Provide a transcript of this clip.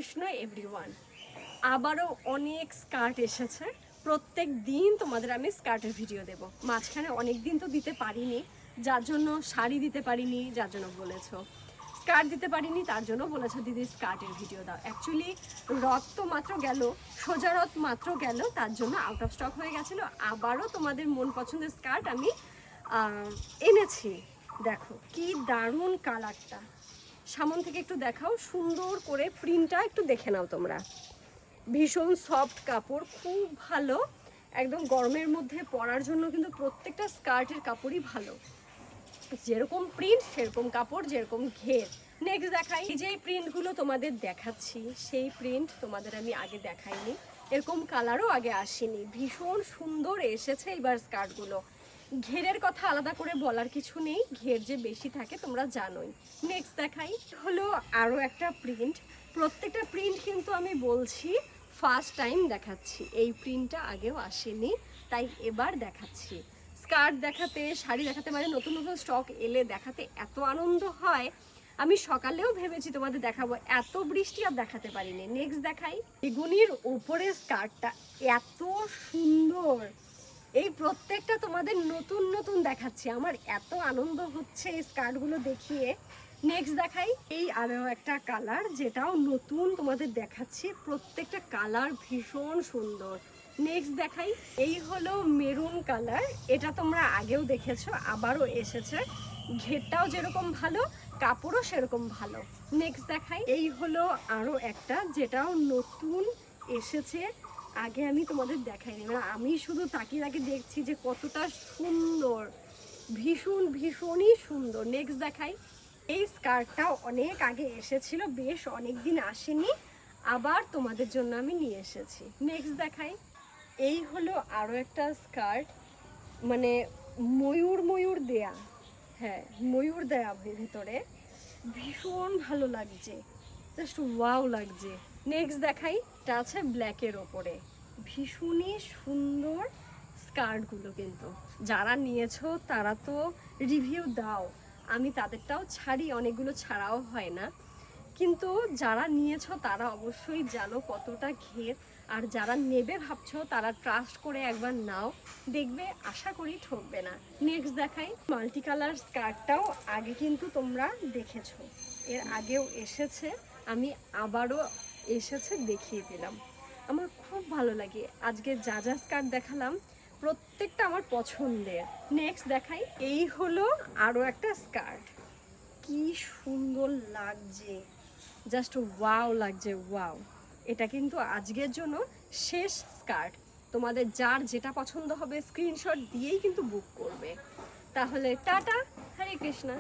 Krishna everyone. আবারও অনেক skirt এসেছে। প্রত্যেক দিন তোমাদের আমি স্কার্টের ভিডিও দেব। মাঝখানে অনেক দিন তো দিতে পারিনি, যার জন্য শাড়ি দিতে পারিনি, যার জন্য বলেছো স্কার্ট দিতে পারিনি, তার জন্য বলেছো দিদি স্কার্টের ভিডিও দাও। অ্যাকচুয়ালি রথ তো মাত্র গেল, সোজা রথ মাত্র গেল, তার জন্য আউট অফ স্টক হয়ে গেছিলো। আবারও তোমাদের মন পছন্দের স্কার্ট আমি এনেছি। দেখো কি দারুণ কালারটা, সামন থেকে একটু দেখাও, সুন্দর করে প্রিন্টটা একটু দেখে নাও তোমরা। ভীষণ সফট কাপড়, খুব ভালো, একদম গরমের মধ্যে পরার জন্য কিন্তু প্রত্যেকটা স্কার্টের কাপড়ই ভালো। যেরকম প্রিন্ট সেরকম কাপড়, যেরকম ঘের। নেক্সট দেখাই, এই যে প্রিন্টগুলো তোমাদের দেখাচ্ছি, সেই প্রিন্ট তোমাদের আমি আগে দেখাইনি, এরকম কালারও আগে আসেনি। ভীষণ সুন্দর এসেছে এবার স্কার্টগুলো। ঘেরের কথা আলাদা করে বলার কিছু নেই, ঘের যে বেশি থাকে তোমরা জানোই। নেক্সট দেখাই হলো আরও একটা প্রিন্ট। প্রত্যেকটা প্রিন্ট কিন্তু আমি বলছি ফার্স্ট টাইম দেখাচ্ছি, এই প্রিন্টটা আগেও আসেনি, তাই এবার দেখাচ্ছি। স্কার্ট দেখাতে, শাড়ি দেখাতে, মানে নতুন নতুন স্টক এলে দেখাতে এত আনন্দ হয়। আমি সকালেও ভেবেছি তোমাদের দেখাবো, এত বৃষ্টি আর দেখাতে পারিনি। নেক্সট দেখাই, বেগুনির ওপরে স্কার্টটা এত সুন্দর। এই প্রত্যেকটা তোমাদের নতুন নতুন দেখাচ্ছি, আমার এত আনন্দ হচ্ছে এই স্কার্টগুলো দেখিয়ে। নেক্সট দেখাই, এই আরও একটা কালার, যেটাও নতুন তোমাদের দেখাচ্ছি। প্রত্যেকটা কালার ভীষণ সুন্দর। নেক্সট দেখাই, এই হলো মেরুন কালার, এটা তোমরা আগেও দেখেছো, আবারও এসেছে। ঘেরটাও যেরকম ভালো, কাপড়ও সেরকম ভালো। নেক্সট দেখাই, এই হলো আরও একটা, যেটাও নতুন এসেছে, আগে আমি তোমাদের দেখাইনি, মানে আমি শুধু তাকিয়ে তাকিয়ে দেখছি যে কতটা সুন্দর, ভীষণই সুন্দর। নেক্সট দেখাই, এই স্কার্টটাও অনেক আগে এসেছিল, বেশ অনেক দিন আসেনি, আবার তোমাদের জন্য আমি নিয়ে এসেছি। নেক্সট দেখাই, এই হলো আরও একটা স্কার্ট, মানে ময়ূর দেয়া, হ্যাঁ ময়ূর দেয়া ভেতরে, ভীষণ ভালো লাগছে, জাস্ট ওয়াও লাগছে। নেক্সট দেখাই, এটা আছে ব্ল্যাকের ওপরে, ভীষণই সুন্দর স্কার্টগুলো। কিন্তু যারা নিয়েছো তারা তো রিভিউ দাও, আমি তাদেরটাও ছাড়ি, অনেকগুলো ছাড়াও হয় না, কিন্তু যারা নিয়েছো তারা অবশ্যই জানো কতটা ঘের। আর যারা নেবে ভাবছো তারা ট্রাস্ট করে একবার নাও, দেখবে আশা করি ঠকবে না। নেক্সট দেখাই, মাল্টি কালার স্কার্টটাও আগে কিন্তু তোমরা দেখেছো, এর আগেও এসেছে, আমি আবারও এসেছে দেখিয়ে দিলাম। আমার খুব ভালো লাগে, আজকে যা যা স্কার্ট দেখালাম প্রত্যেকটা আমার পছন্দের। নেক্সট দেখাই, এই হলো আরও একটা স্কার্ট, কি সুন্দর লাগছে, জাস্ট ওয়াও লাগছে, ওয়াও। এটা কিন্তু আজকের জন্য শেষ স্কার্ট, তোমাদের যার যেটা পছন্দ হবে স্ক্রিনশট দিয়েই কিন্তু বুক করবে। তাহলে টাটা, হরে কৃষ্ণা।